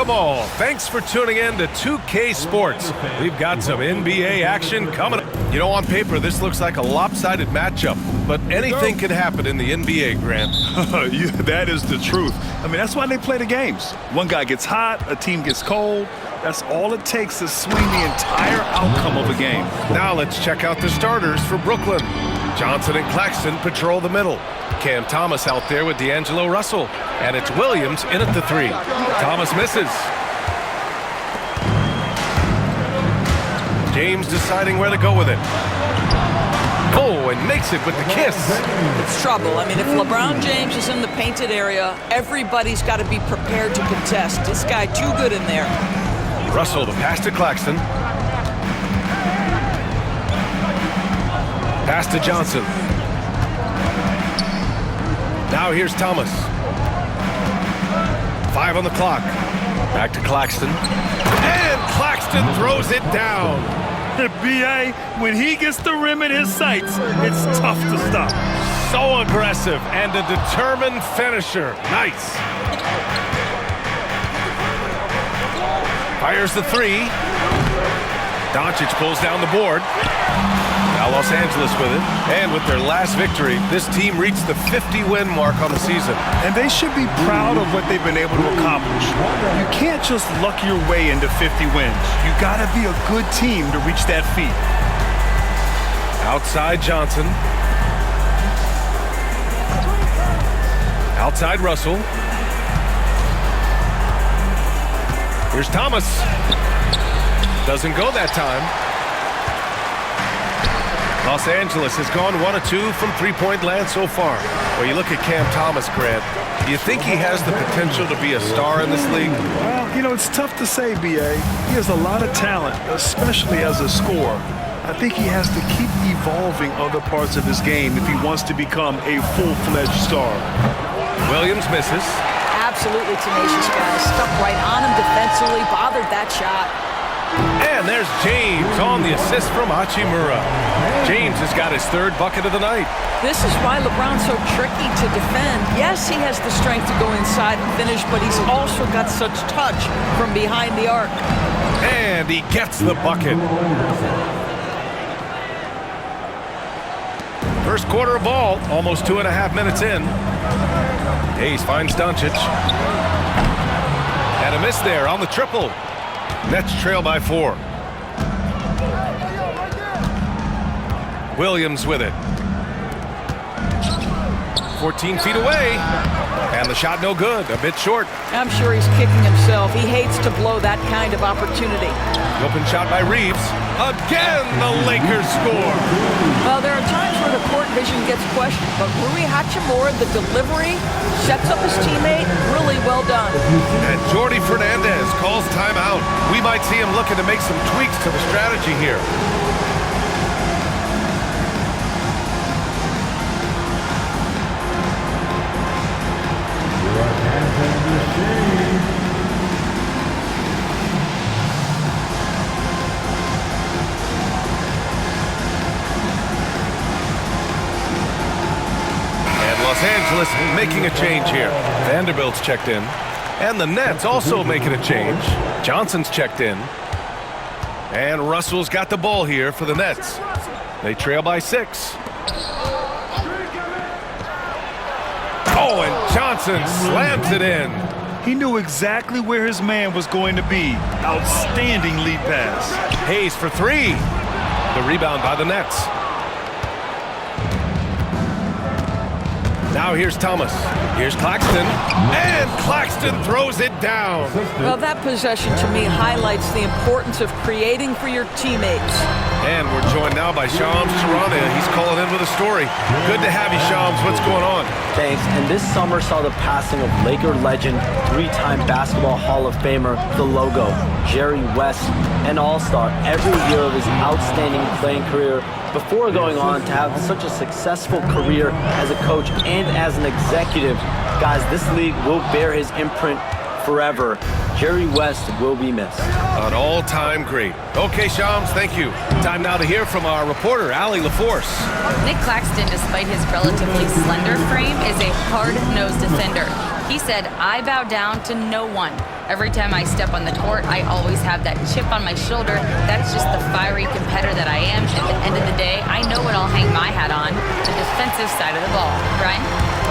Welcome all. Thanks for tuning in to 2K Sports. We've got some NBA action coming up. You know, on paper, this looks like a lopsided matchup, but anything could happen in the NBA, Grant. Yeah, that is the truth. I mean, that's why they play the games. One guy gets hot, a team gets cold. That's all it takes to swing the entire outcome of a game. Now let's check out the starters for Brooklyn. Johnson and Claxton patrol the middle. Cam Thomas out there with D'Angelo Russell. And it's Williams in at the 3. Thomas misses. James deciding where to go with it. Oh, and makes it with the kiss. It's trouble. I mean, if LeBron James is in the painted area, everybody's got to be prepared to contest. This guy too good in there. Russell to pass to Claxton. Pass to Johnson. Now here's Thomas. 5 on the clock. Back to Claxton. And Claxton throws it down. B.A., when he gets the rim in his sights, it's tough to stop. So aggressive and a determined finisher. Nice. Fires the 3. Doncic pulls down the board. Now Los Angeles with it. And with their last victory, this team reached the 50-win mark on the season. And they should be proud of what they've been able to accomplish. You can't just luck your way into 50 wins. You got to be a good team to reach that feat. Outside Johnson. Outside Russell. Here's Thomas. Doesn't go that time. Los Angeles has gone 1 of 2 from three-point land so far. Well, you look at Cam Thomas, Grant. Do you think he has the potential to be a star in this league? Well, you know, it's tough to say, B.A. He has a lot of talent, especially as a scorer. I think he has to keep evolving other parts of his game if he wants to become a full-fledged star. Williams misses. Absolutely tenacious guy. Stuck right on him defensively, bothered that shot. And there's James on the assist from Hachimura. James has got his 3rd bucket of the night. This is why LeBron's so tricky to defend. Yes, he has the strength to go inside and finish, but he's also got such touch from behind the arc. And he gets the bucket. First quarter of ball, almost 2.5 minutes in. Hayes finds Doncic. And a miss there on the triple. Nets trail by 4. Williams with it. 14 feet away. And the shot no good, a bit short. I'm sure he's kicking himself. He hates to blow that kind of opportunity. Open shot by Reeves. Again, the Lakers score. Well, there are times where the court vision gets questioned, but Rui Hachimura, the delivery, sets up his teammate. Really well done. And Jordi Fernandez calls timeout. We might see him looking to make some tweaks to the strategy here. Los Angeles making a change here. Vanderbilt's checked in. And the Nets also making a change. Johnson's checked in. And Russell's got the ball here for the Nets. They trail by 6. Oh, and Johnson slams it in. He knew exactly where his man was going to be. Outstanding lead pass. Hayes for 3. The rebound by the Nets. Now here's Thomas. Here's Claxton. And Claxton throws it down. Well, that possession to me highlights the importance of creating for your teammates. And we're joined now by Shams Charania. He's calling in with a story. Good to have you, Shams. What's going on? Thanks. And this summer saw the passing of Laker legend, 3-time Basketball Hall of Famer, the Logo, Jerry West, an all-star every year of his outstanding playing career before going on to have such a successful career as a coach and as an executive. Guys, this league will bear his imprint forever. Jerry West will be missed. An all-time great. Okay, Shams, thank you. Time now to hear from our reporter, Allie LaForce. Nick Claxton, despite his relatively slender frame, is a hard-nosed defender. He said, "I bow down to no one." Every time I step on the court, I always have that chip on my shoulder. That's just the fiery competitor that I am. At the end of the day, I know what I'll hang my hat on, the defensive side of the ball. Brian?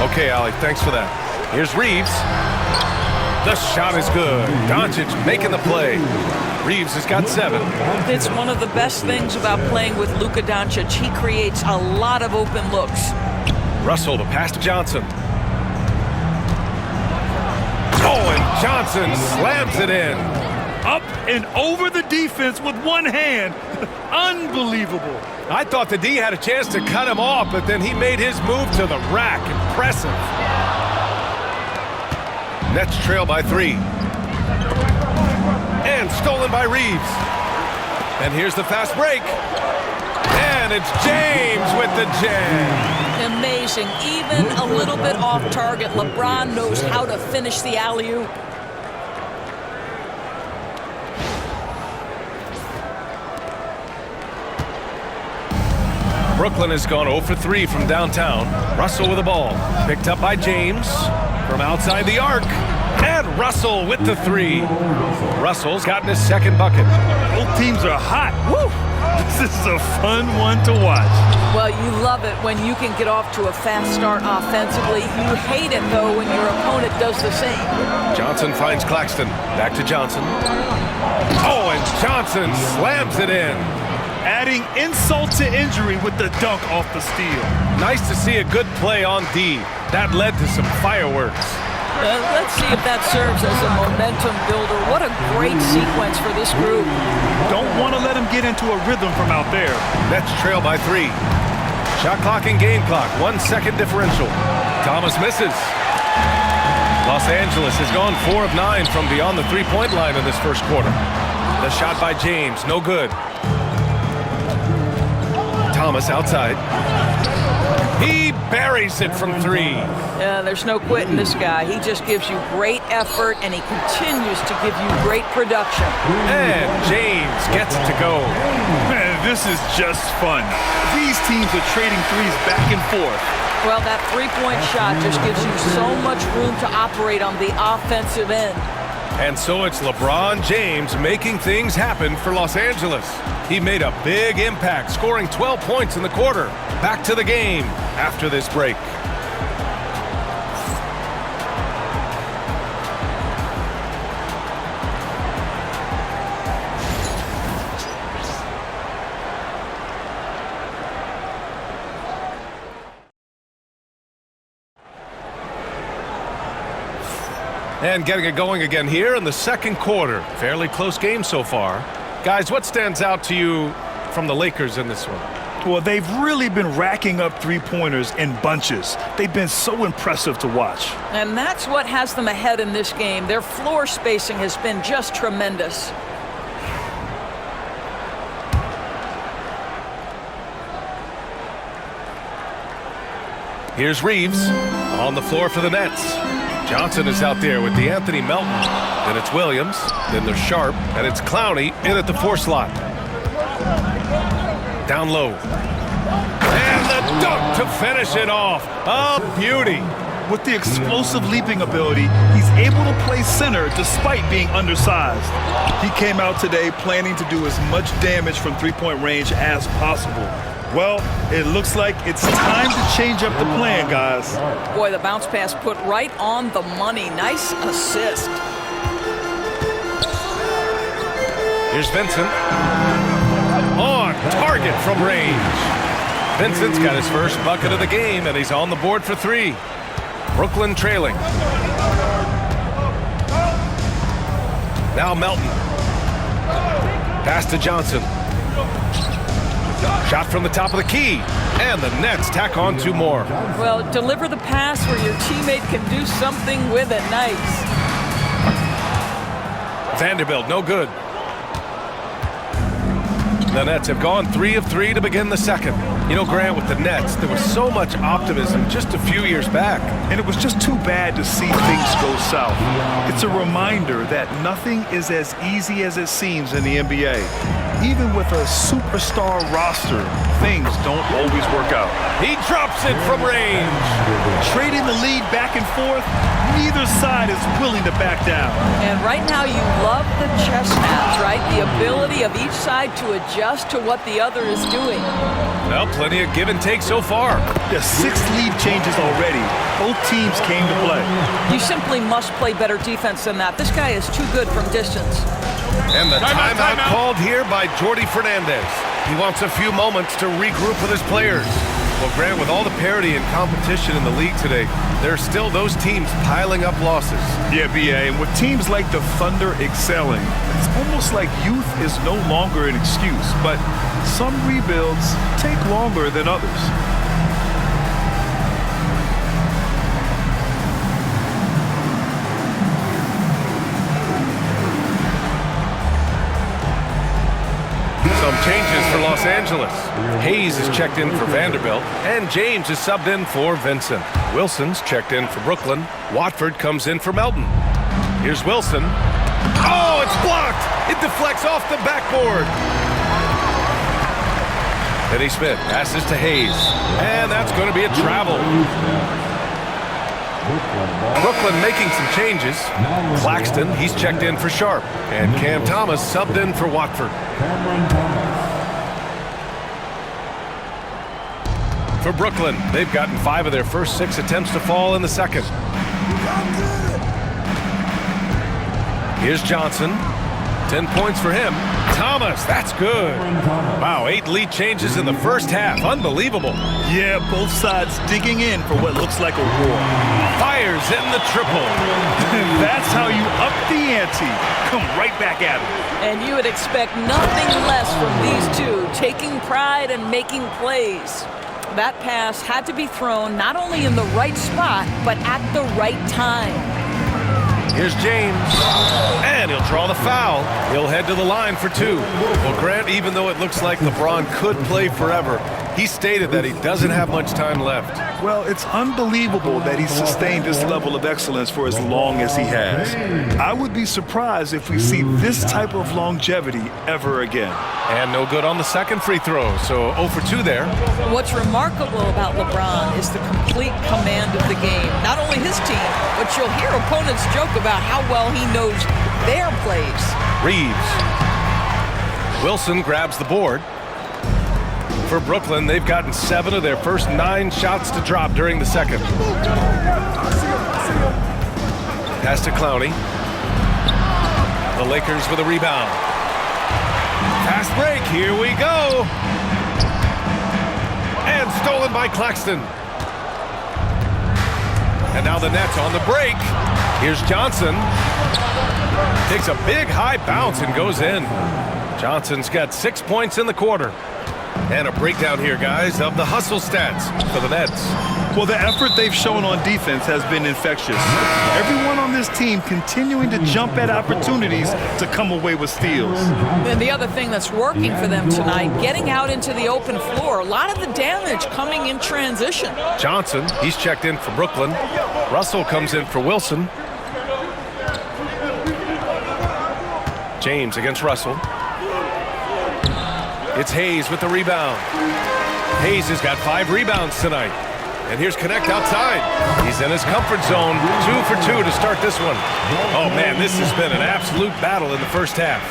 Okay, Allie, thanks for that. Here's Reeves. The shot is good. Doncic making the play. Reeves has got 7. It's one of the best things about playing with Luka Doncic. He creates a lot of open looks. Russell, the pass to Johnson. Oh, and Johnson slams it in. Up and over the defense with one hand. Unbelievable. I thought the D had a chance to cut him off, but then he made his move to the rack. Impressive. Nets trail by 3. And stolen by Reeves. And here's the fast break. And it's James with the jam. Amazing. Even a little bit off target, LeBron knows how to finish the alley-oop. Brooklyn has gone 0 for 3 from downtown. Russell with the ball. Picked up by James from outside the arc. And Russell with the 3. Russell's gotten his second bucket. Both teams are hot. Woo! This is a fun one to watch. Well, you love it when you can get off to a fast start offensively. You hate it, though, when your opponent does the same. Johnson finds Claxton. Back to Johnson. Oh, and Johnson slams it in. Adding insult to injury with the dunk off the steal. Nice to see a good play on D. That led to some fireworks. Let's see if that serves as a momentum builder. What a great sequence for this group. Don't want to let him get into a rhythm from out there. Nets trail by 3. Shot clock and game clock. 1 second differential. Thomas misses. Los Angeles has gone 4 of 9 from beyond the three-point line in this first quarter. The shot by James, no good. Thomas outside. He buries it from 3. There's no quitting this guy. He just gives you great effort, and he continues to give you great production. And James gets it to go. Man, this is just fun. These teams are trading threes back and forth. Well, that three-point shot just gives you so much room to operate on the offensive end. And so it's LeBron James making things happen for Los Angeles. He made a big impact, scoring 12 points in the quarter. Back to the game after this break. And getting it going again here in the second quarter. Fairly close game so far. Guys, what stands out to you from the Lakers in this one? Well, they've really been racking up three-pointers in bunches. They've been so impressive to watch. And that's what has them ahead in this game. Their floor spacing has been just tremendous. Here's Reeves on the floor for the Nets. Johnson is out there with DeAnthony Melton. Then it's Williams. Then there's Sharp. And it's Clowney in at the 4 slot. Down low. And the dunk to finish it off. A beauty. With the explosive leaping ability, he's able to play center despite being undersized. He came out today planning to do as much damage from three-point range as possible. Well, it looks like it's time to change up the plan, guys. Boy, the bounce pass put right on the money. Nice assist. Here's Vincent. On target from range. Vincent's got his first bucket of the game, and he's on the board for 3. Brooklyn trailing. Now Melton. Pass to Johnson. Shot from the top of the key. And the Nets tack on 2 more. Well, deliver the pass where your teammate can do something with it. Nice. Vanderbilt, no good. The Nets have gone 3 of 3 to begin the second. You know, Grant, with the Nets, there was so much optimism just a few years back. And it was just too bad to see things go south. It's a reminder that nothing is as easy as it seems in the NBA. Even with a superstar roster, things don't always work out. He drops it from range. Trading the lead back and forth, neither side is willing to back down. And right now you love the chess match, right? The ability of each side to adjust to what the other is doing. Well, plenty of give and take so far. The 6 lead changes already. Both teams came to play. You simply must play better defense than that. This guy is too good from distance. And the timeout called here by Jordi Fernandez. He wants a few moments to regroup with his players. Well, Grant, with all the parity and competition in the league today, there are still those teams piling up losses. Yeah, B.A., and with teams like the Thunder excelling, it's almost like youth is no longer an excuse, but some rebuilds take longer than others. Some changes for Los Angeles. Hayes is checked in for Vanderbilt, and James is subbed in for Vincent. Wilson's checked in for Brooklyn. Watford comes in for Melton. Here's Wilson. Oh, it's blocked! It deflects off the backboard. Finney Smith passes to Hayes, and that's going to be a travel. Brooklyn making some changes. Claxton, he's checked in for Sharp, and Cam Thomas subbed in for Watford. For Brooklyn, they've gotten 5 of their first 6 attempts to fall in the second. Here's Johnson. 10 points for him. Thomas, that's good. Wow, 8 lead changes in the first half. Unbelievable. Yeah, both sides digging in for what looks like a war. Fires in the triple. That's how you up the ante. Come right back at it. And you would expect nothing less from these two, taking pride and making plays. That pass had to be thrown not only in the right spot, but at the right time. Here's James, and he'll draw the foul. He'll head to the line for 2. Well, Grant, even though it looks like LeBron could play forever, he stated that he doesn't have much time left. Well, it's unbelievable that he's sustained this level of excellence for as long as he has. I would be surprised if we see this type of longevity ever again. And no good on the second free throw, so 0 for 2 there. What's remarkable about LeBron is the complete command of the game. Not only his team, but you'll hear opponents joke about how well he knows their plays. Reeves. Wilson grabs the board. For Brooklyn, they've gotten 7 of their first 9 shots to drop during the second. Pass to Clowney. The Lakers with a rebound. Fast break, here we go. And stolen by Claxton. And now the Nets on the break. Here's Johnson. Takes a big high bounce and goes in. Johnson's got 6 points in the quarter. And a breakdown here, guys, of the hustle stats for the Nets. Well, the effort they've shown on defense has been infectious. Everyone on this team continuing to jump at opportunities to come away with steals. And the other thing that's working for them tonight, getting out into the open floor. A lot of the damage coming in transition. Johnson, he's checked in for Brooklyn. Russell comes in for Wilson. James against Russell. It's Hayes with the rebound. Hayes has got 5 rebounds tonight. And here's Connect outside. He's in his comfort zone. 2 for 2 to start this one. Oh, man, this has been an absolute battle in the first half.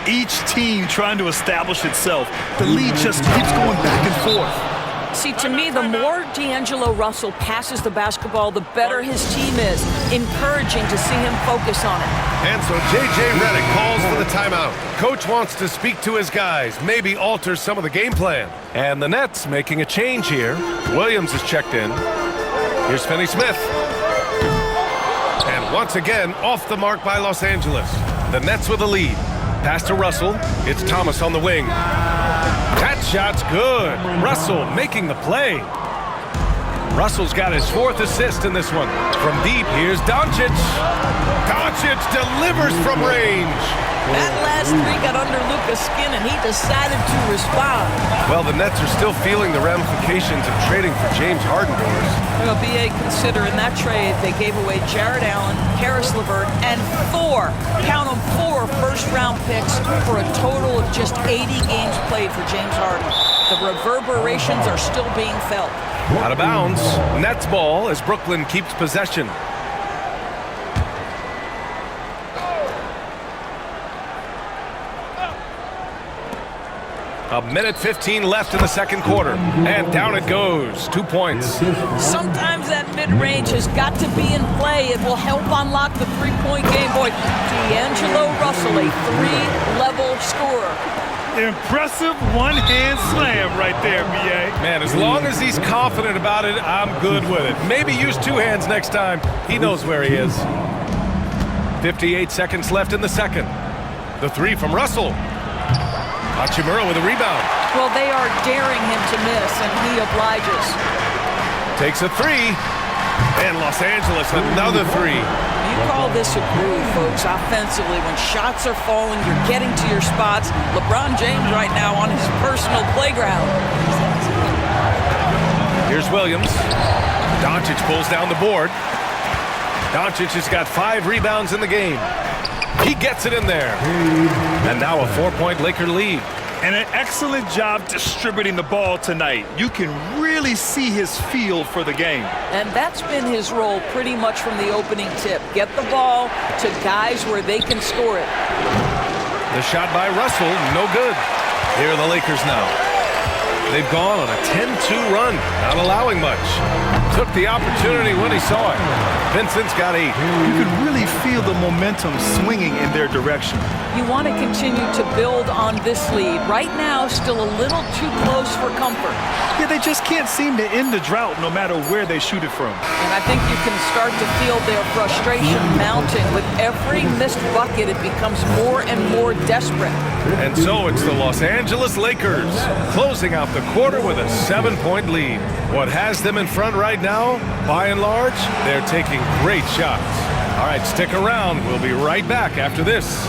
Each team trying to establish itself. The lead just keeps going back and forth. See, to me, the more D'Angelo Russell passes the basketball, the better his team is. Encouraging to see him focus on it. And so J.J. Redick calls for the timeout. Coach wants to speak to his guys, maybe alter some of the game plan. And the Nets making a change here. Williams is checked in. Here's Finney Smith. And once again, off the mark by Los Angeles. The Nets with a lead. Pass to Russell. It's Thomas on the wing. That shot's good. Russell making the play. Russell's got his 4th assist in this one. From deep, here's Doncic. Doncic delivers from range. That last three got under Luka's skin, and he decided to respond. Well, the Nets are still feeling the ramifications of trading for James Harden, Doris. Well, BA, consider in that trade, they gave away Jared Allen, Karis LeVert, and four first-round picks for a total of just 80 games played for James Harden. The reverberations are still being felt. Out of bounds. Nets ball as Brooklyn keeps possession. A minute 15 left in the second quarter. And down it goes. 2 points. Sometimes that mid-range has got to be in play. It will help unlock the three-point game. Boy, D'Angelo Russell, a three-level scorer. Impressive one-hand slam right there, B.A. Man, as long as he's confident about it, I'm good with it. Maybe use two hands next time. He knows where he is. 58 seconds left in the second. The three from Russell. Hachimura with a rebound. Well, they are daring him to miss, and he obliges. Takes a three. And Los Angeles, another three. You call this a groove, folks, offensively. When shots are falling, you're getting to your spots. LeBron James right now on his personal playground. Here's Williams. Doncic pulls down the board. Doncic has got 5 rebounds in the game. He gets it in there. And now a 4-point Laker lead. And an excellent job distributing the ball tonight. You can really see his feel for the game. And that's been his role pretty much from the opening tip. Get the ball to guys where they can score it. The shot by Russell, no good. Here are the Lakers now. They've gone on a 10-2 run, not allowing much. Took the opportunity when he saw it. Vincent's got 8. You can really feel the momentum swinging in their direction. You want to continue to build on this lead. Right now, still a little too close for comfort. Yeah, they just can't seem to end the drought no matter where they shoot it from. And I think you can start to feel their frustration mounting. With every missed bucket, it becomes more and more desperate. And so it's the Los Angeles Lakers closing out the quarter with a 7-point lead. What has them in front right now, by and large, they're taking great shots. All right, stick around. We'll be right back after this.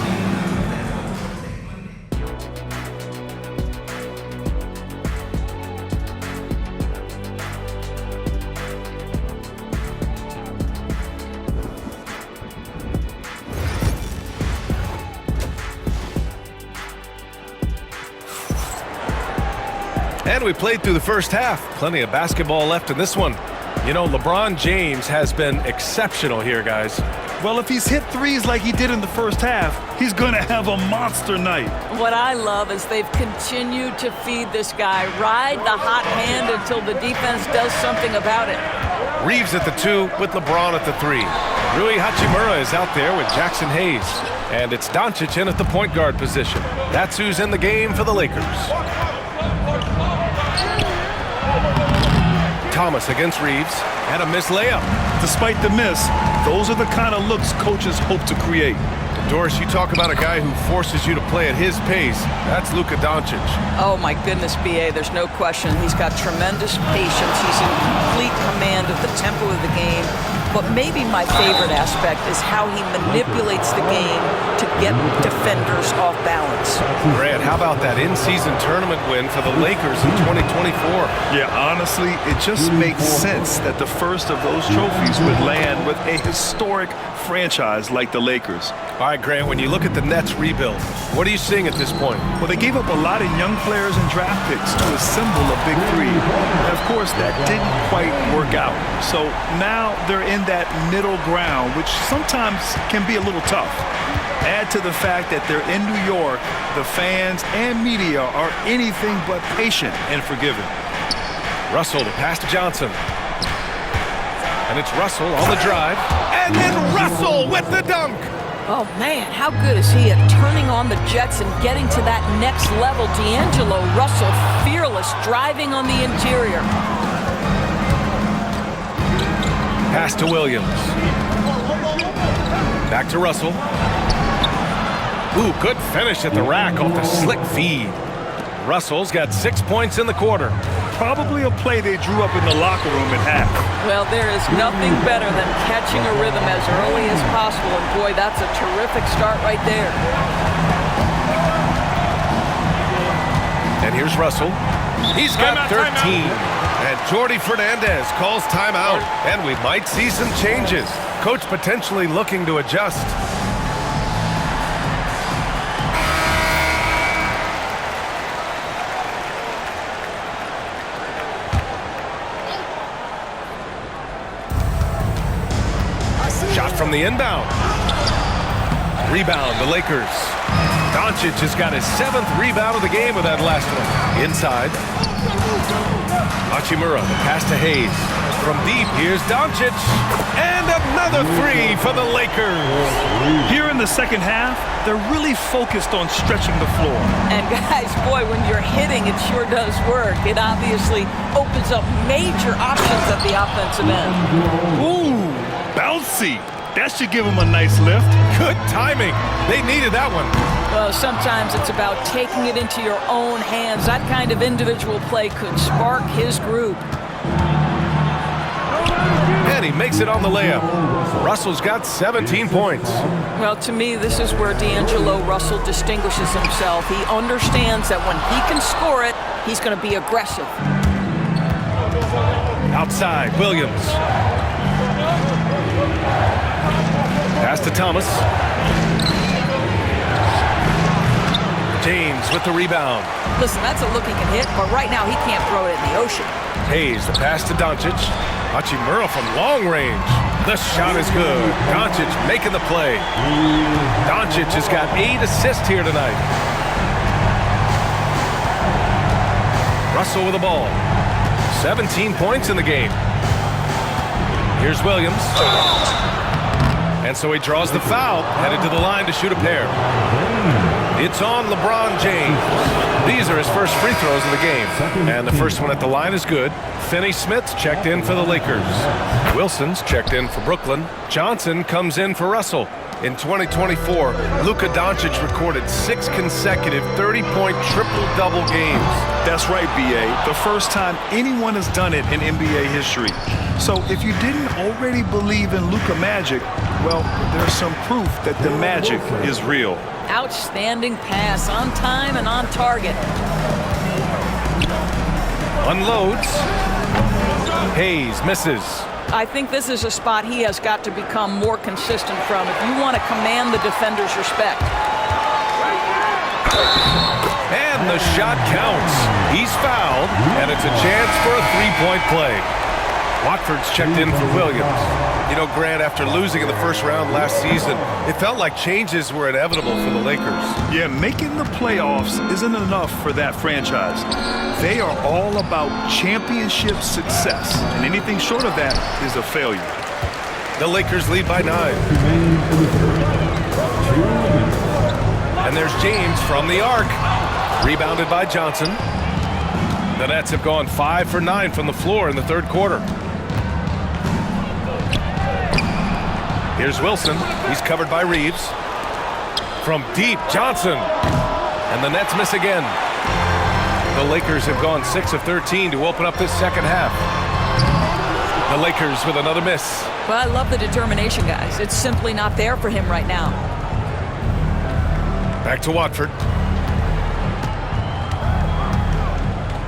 And we played through the first half. Plenty of basketball left in this one. You know, LeBron James has been exceptional here, guys. Well, if he's hit threes like he did in the first half, he's going to have a monster night. What I love is they've continued to feed this guy. Ride the hot hand until the defense does something about it. Reeves at the 2 with LeBron at the 3. Rui Hachimura is out there with Jackson Hayes. And it's Doncic in at the point guard position. That's who's in the game for the Lakers. Thomas against Reeves, and a missed layup. Despite the miss, those are the kind of looks coaches hope to create. Doris, you talk about a guy who forces you to play at his pace. That's Luka Doncic. Oh, my goodness, B.A., there's no question. He's got tremendous patience. He's in complete command of the tempo of the game. But maybe my favorite aspect is how he manipulates the game to get defenders off balance. Grant, how about that in-season tournament win for the Lakers in 2024? Yeah, honestly, it just makes sense that the first of those trophies would land with a historic franchise like the Lakers. All right, Grant, when you look at the Nets rebuild, what are you seeing at this point? Well, they gave up a lot of young players and draft picks to assemble a big three. And of course, that didn't quite work out. So now they're in that middle ground, which sometimes can be a little tough. Add to the fact that they're in New York, the fans and media are anything but patient and forgiving. Russell to pass to Johnson. And it's Russell on the drive. And then Russell with the dunk. Oh, man, how good is he at turning on the Jets and getting to that next level? D'Angelo Russell, fearless, driving on the interior. Pass to Williams. Back to Russell. Ooh, good finish at the rack off the slick feed. Russell's got 6 points in the quarter. Probably a play they drew up in the locker room at half. Well, there is nothing better than catching a rhythm as early as possible. And boy, that's a terrific start right there. And here's Russell. He's got 13. And Jordi Fernandez calls timeout. And we might see some changes. Coach potentially looking to adjust. Shot from the inbound. Rebound, the Lakers. Doncic has got his 7th rebound of the game with that last one. Inside. Hachimura, the pass to Hayes. From deep, here's Doncic. And another 3 for the Lakers. Here in the second half, they're really focused on stretching the floor. And guys, boy, when you're hitting, it sure does work. It obviously opens up major options at the offensive end. Ooh, bouncy. That should give him a nice lift. Good timing. They needed that one. Well, sometimes it's about taking it into your own hands. That kind of individual play could spark his group. And he makes it on the layup. Russell's got 17 points. Well, to me, this is where D'Angelo Russell distinguishes himself. He understands that when he can score it, he's going to be aggressive. Outside, Williams. Pass to Thomas. James with the rebound. Listen, that's a look he can hit, but right now he can't throw it in the ocean. Hayes, the pass to Doncic. Hachimura from long range. The shot is good. Doncic making the play. Doncic has got 8 assists here tonight. Russell with the ball. 17 points in the game. Here's Williams. And so he draws the foul, headed to the line to shoot a pair. It's on LeBron James. These are his first free throws of the game. And the first one at the line is good. Finney-Smith's checked in for the Lakers. Wilson's checked in for Brooklyn. Johnson comes in for Russell. In 2024, Luka Doncic recorded 6 consecutive 30-point triple-double games. That's right, B.A. The first time anyone has done it in NBA history. So if you didn't already believe in Luka Magic, well, there's some proof that the magic is real. Outstanding pass, on time and on target. Unloads. Hayes misses. I think this is a spot he has got to become more consistent from if you want to command the defender's respect. And the shot counts. He's fouled, and it's a chance for a 3-point play. Watford's checked in for Williams. You know, Grant, after losing in the first round last season, it felt like changes were inevitable for the Lakers. Yeah, making the playoffs isn't enough for that franchise. They are all about championship success, and anything short of that is a failure. The Lakers lead by 9. And there's James from the arc. Rebounded by Johnson. The Nets have gone 5 for 9 from the floor in the third quarter. Here's Wilson. He's covered by Reeves. From deep, Johnson. And the Nets miss again. The Lakers have gone 6 of 13 to open up this second half. The Lakers with another miss. Well, I love the determination, guys. It's simply not there for him right now. Back to Watford.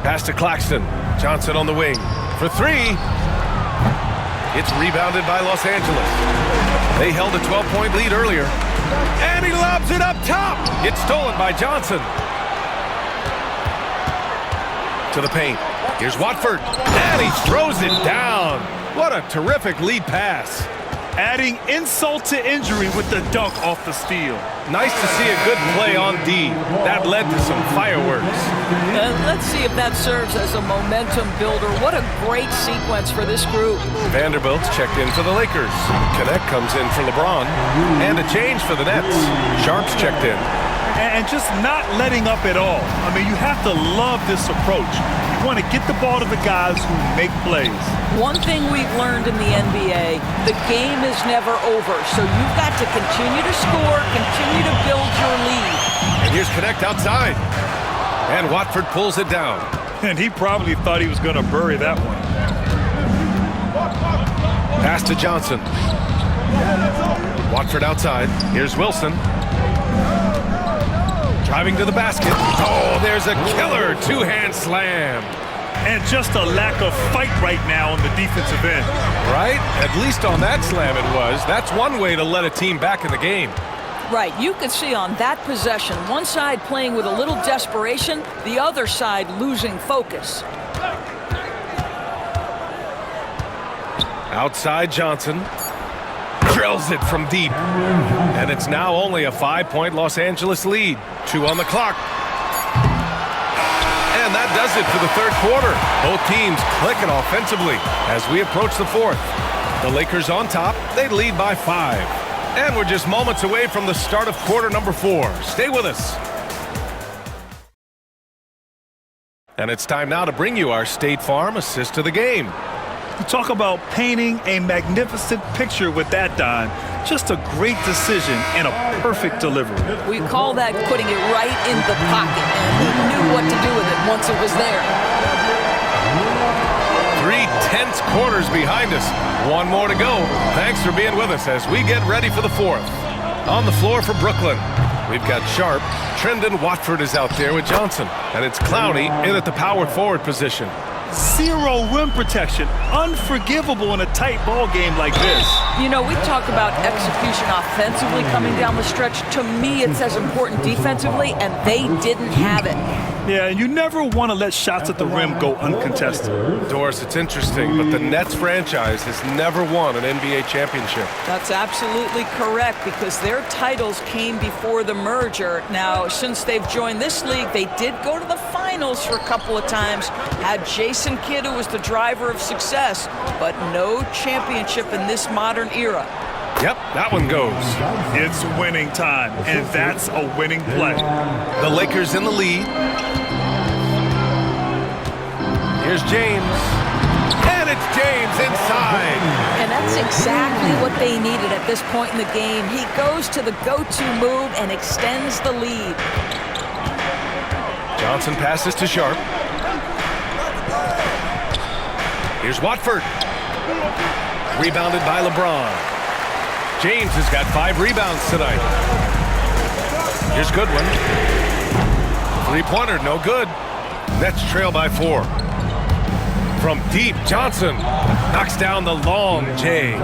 Pass to Claxton. Johnson on the wing. For 3. It's rebounded by Los Angeles. They held a 12-point lead earlier. And he lobs it up top. It's stolen by Johnson. To the paint. Here's Watford. And he throws it down. What a terrific lead pass. Adding insult to injury with the dunk off the steal. Nice to see a good play on D. That led to some fireworks. Let's see if that serves as a momentum builder. What a great sequence for this group. Vanderbilt's checked in for the Lakers. Connect comes in for LeBron. And a change for the Nets. Sharp's checked in. And just not letting up at all. I mean, you have to love this approach. You want to get the ball to the guys who make plays. One thing we've learned in the NBA, the game is never over. So you've got to continue to score, continue to build your lead. And here's Connect outside. And Watford pulls it down. And he probably thought he was going to bury that one. Pass to Johnson. Watford outside. Here's Wilson. Driving to the basket. Oh, there's a killer two-hand slam. And just a lack of fight right now on the defensive end. Right? At least on that slam it was. That's one way to let a team back in the game. Right, you could see on that possession, one side playing with a little desperation, the other side losing focus. Outside Johnson. Drills it from deep. And it's now only a 5-point Los Angeles lead. 2 on the clock. And that does it for the third quarter. Both teams clicking offensively as we approach the fourth. The Lakers on top. They lead by 5. And we're just moments away from the start of quarter number 4. Stay with us. And it's time now to bring you our State Farm assist to the game. You talk about painting a magnificent picture with that, Don. Just a great decision and a perfect delivery. We call that putting it right in the pocket, and he knew what to do with it once it was there. 3 tense quarters behind us. One more to go. Thanks for being with us as we get ready for the fourth. On the floor for Brooklyn, we've got Sharp. Trendon Watford is out there with Johnson. And it's Clowney in at the power forward position. Zero rim protection. Unforgivable in a tight ball game like this. You know, we talk about execution offensively coming down the stretch. To me, it's as important defensively, and they didn't have it. Yeah, and you never want to let shots at the rim go uncontested. Doris, it's interesting, but the Nets franchise has never won an NBA championship. That's absolutely correct because their titles came before the merger. Now, since they've joined this league, they did go to the finals for a couple of times. Had Jason Kidd, who was the driver of success, but no championship in this modern era. Yep, that one goes. It's winning time, and that's a winning play. The Lakers in the lead. Here's James. And it's James inside. And that's exactly what they needed at this point in the game. He goes to the go-to move and extends the lead. Johnson passes to Sharp. Here's Watford. Rebounded by LeBron. James has got 5 rebounds tonight. Here's Goodwin. 3-pointer, no good. Nets trail by 4. From deep, Johnson knocks down the long J.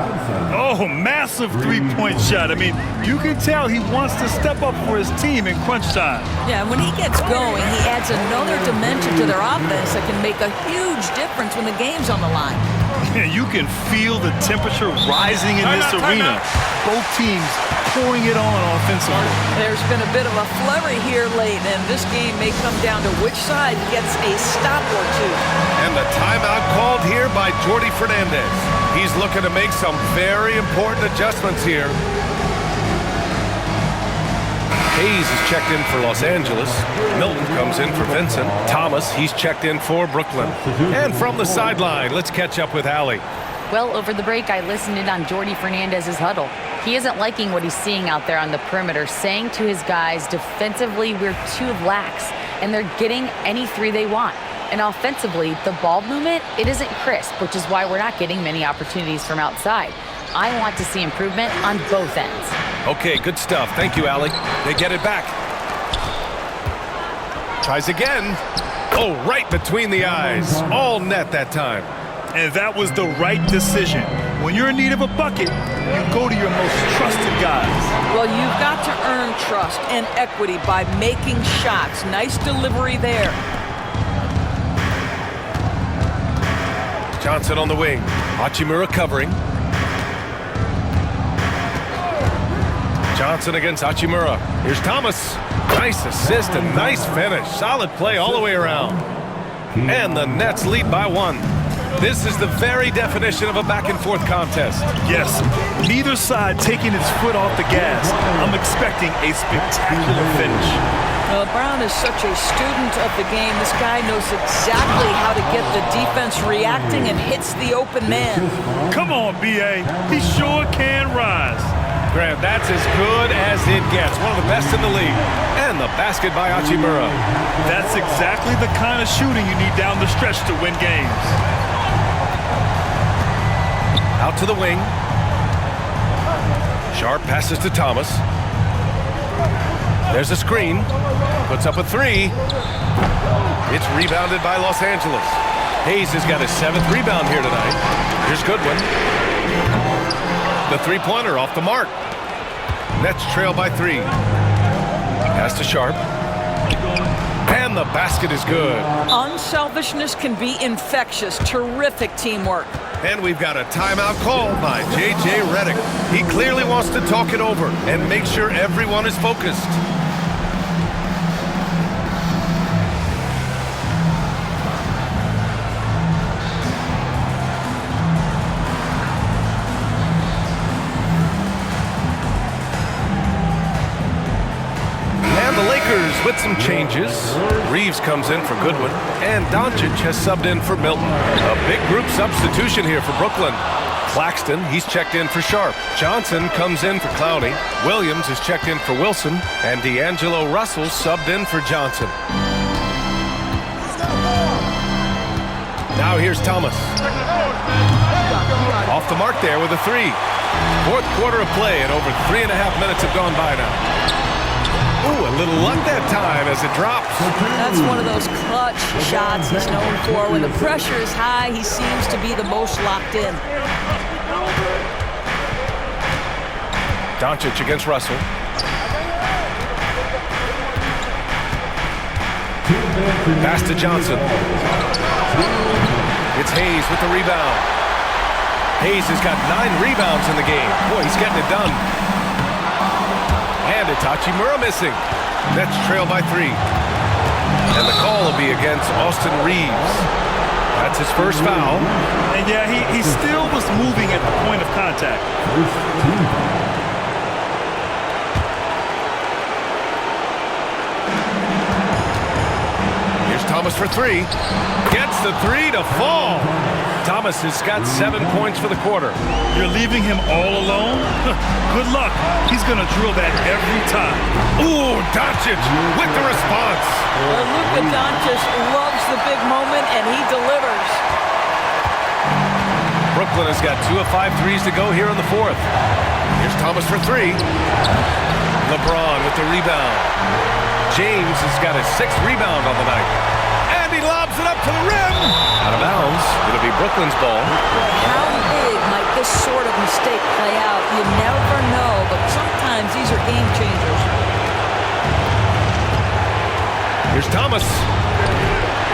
Oh, massive three-point shot. I mean, you can tell he wants to step up for his team in crunch time. Yeah, and when he gets going, he adds another dimension to their offense that can make a huge difference when the game's on the line. You can feel the temperature rising in this arena. Both teams pouring it on offensively. There's been a bit of a flurry here late, and this game may come down to which side gets a stop or two. And the timeout called here by Jordi Fernandez. He's looking to make some very important adjustments here. Hayes is checked in for Los Angeles. Milton comes in for Vincent. Thomas, he's checked in for Brooklyn. And from the sideline, let's catch up with Allie. Well, over the break, I listened in on Jordi Fernandez's huddle. He isn't liking what he's seeing out there on the perimeter, saying to his guys, defensively, we're too lax, and they're getting any 3 they want. And offensively, the ball movement, it isn't crisp, which is why we're not getting many opportunities from outside. I want to see improvement on both ends. Okay, good stuff. Thank you, Allie. They get it back. Tries again. Oh, right between the eyes. All net that time. And that was the right decision. When you're in need of a bucket, you go to your most trusted guys. Well, you've got to earn trust and equity by making shots. Nice delivery there. Johnson on the wing. Hachimura covering. Johnson against Hachimura. Here's Thomas. Nice assist and nice finish. Solid play all the way around. And the Nets lead by 1. This is the very definition of a back-and-forth contest. Yes, neither side taking its foot off the gas. I'm expecting a spectacular finish. Brown is such a student of the game. This guy knows exactly how to get the defense reacting and hits the open man. Come on, B.A. He sure can rise. Grant, that's as good as it gets. One of the best in the league. And the basket by Hachimura. That's exactly the kind of shooting you need down the stretch to win games. Out to the wing. Sharp passes to Thomas. There's a screen. Puts up a three. It's rebounded by Los Angeles. Hayes has got his 7th rebound here tonight. Here's Goodwin. The three-pointer off the mark. Nets trail by 3. Pass to Sharp. And the basket is good. Unselfishness can be infectious. Terrific teamwork. And we've got a timeout called by J.J. Redick. He clearly wants to talk it over and make sure everyone is focused. With some changes, Reeves comes in for Goodwin, and Doncic has subbed in for Milton. A big group substitution here for Brooklyn. Claxton, he's checked in for Sharp. Johnson comes in for Clowney. Williams is checked in for Wilson, and D'Angelo Russell subbed in for Johnson. Now here's Thomas. Off the mark there with a 3. 4th quarter of play, and over 3.5 minutes have gone by now. Ooh, a little luck that time as it drops. That's one of those clutch shots he's known for. When the pressure is high, he seems to be the most locked in. Doncic against Russell. Pass to Johnson. It's Hayes with the rebound. Hayes has got 9 rebounds in the game. Boy, he's getting it done. And it's Hachimura missing. Nets trail by 3. And the call will be against Austin Reeves. That's his first foul. And yeah, he still was moving at the point of contact. Here's Thomas for 3. Gets the 3 to fall. Thomas has got 7 points for the quarter. You're leaving him all alone? Good luck. He's going to drill that every time. Ooh, Doncic with the response. Well, Luka Doncic loves the big moment, and he delivers. Brooklyn has got 2 of 5 threes to go here in the 4th. Here's Thomas for 3. LeBron with the rebound. James has got his 6th rebound on the night. And he lobs it up to the rim. Out of bounds. It'll be Brooklyn's ball. How big might this sort of mistake play out? You never know, but sometimes these are game changers. Here's Thomas.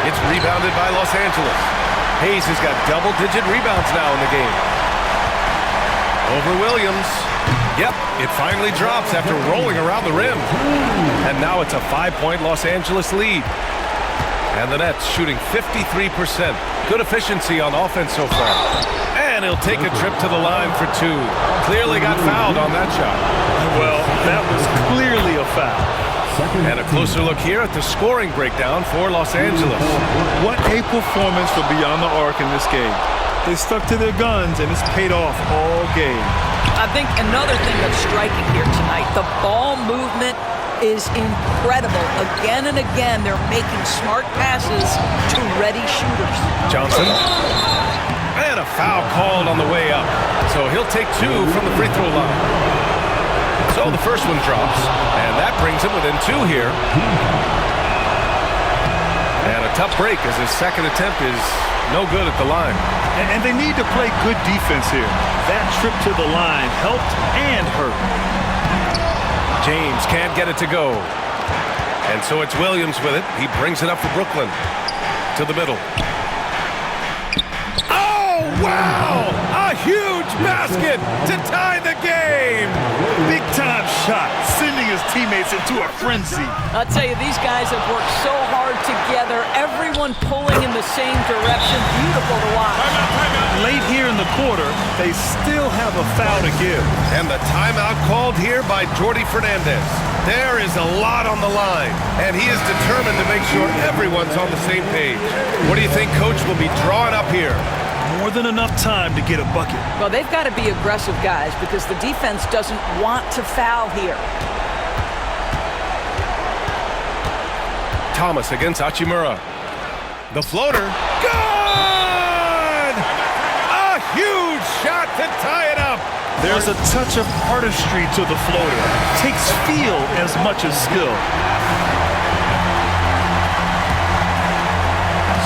It's rebounded by Los Angeles. Hayes has got double-digit rebounds now in the game. Over Williams. Yep, it finally drops after rolling around the rim. And now it's a 5-point Los Angeles lead. And the Nets shooting 53%. Good efficiency on offense so far. And he'll take a trip to the line for 2. Clearly got fouled on that shot. Well, that was clearly a foul. And a closer look here at the scoring breakdown for Los Angeles. What a performance for Beyond the Arc in this game. They stuck to their guns, and it's paid off all game. I think another thing that's striking here tonight, the ball movement is incredible. Again and again, they're making smart passes to ready shooters. Johnson. And a foul called on the way up. So he'll take 2 from the free throw line. So the first one drops, and that brings him within 2 here. And a tough break as his second attempt is no good at the line. And they need to play good defense here. That trip to the line helped and hurt. James can't get it to go. And so it's Williams with it. He brings it up for Brooklyn. To the middle. Oh, wow! A huge basket to tie the game! Big time shot, sending his teammates into a frenzy. I'll tell you, these guys have worked so hard together. Everyone pulling in the same direction. Beautiful to watch. Late here in the quarter, they still have a foul to give. And the timeout called here by Jordi Fernandez. There is a lot on the line, and he is determined to make sure everyone's on the same page. What do you think Coach will be drawing up here? More than enough time to get a bucket. Well, they've got to be aggressive guys because the defense doesn't want to foul here. Thomas against Hachimura. The floater. Good! A huge shot to tie it up. There's a touch of artistry to the floater. Takes feel as much as skill.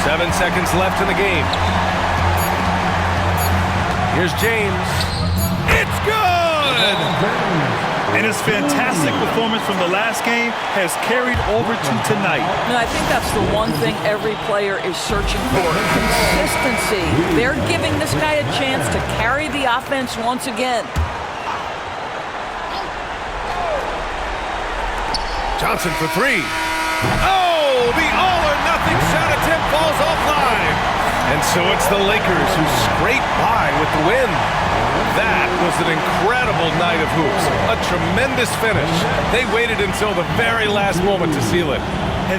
7 seconds left in the game. Here's James. It's good! And his fantastic performance from the last game has carried over to tonight. And I think that's the one thing every player is searching for. Consistency. They're giving this guy a chance to carry the offense once again. Johnson for three. Oh, the all-or-nothing shot attempt falls offline. And so it's the Lakers who scrape by with the win. That was an incredible night of hoops. A tremendous finish. They waited until the very last moment to seal it.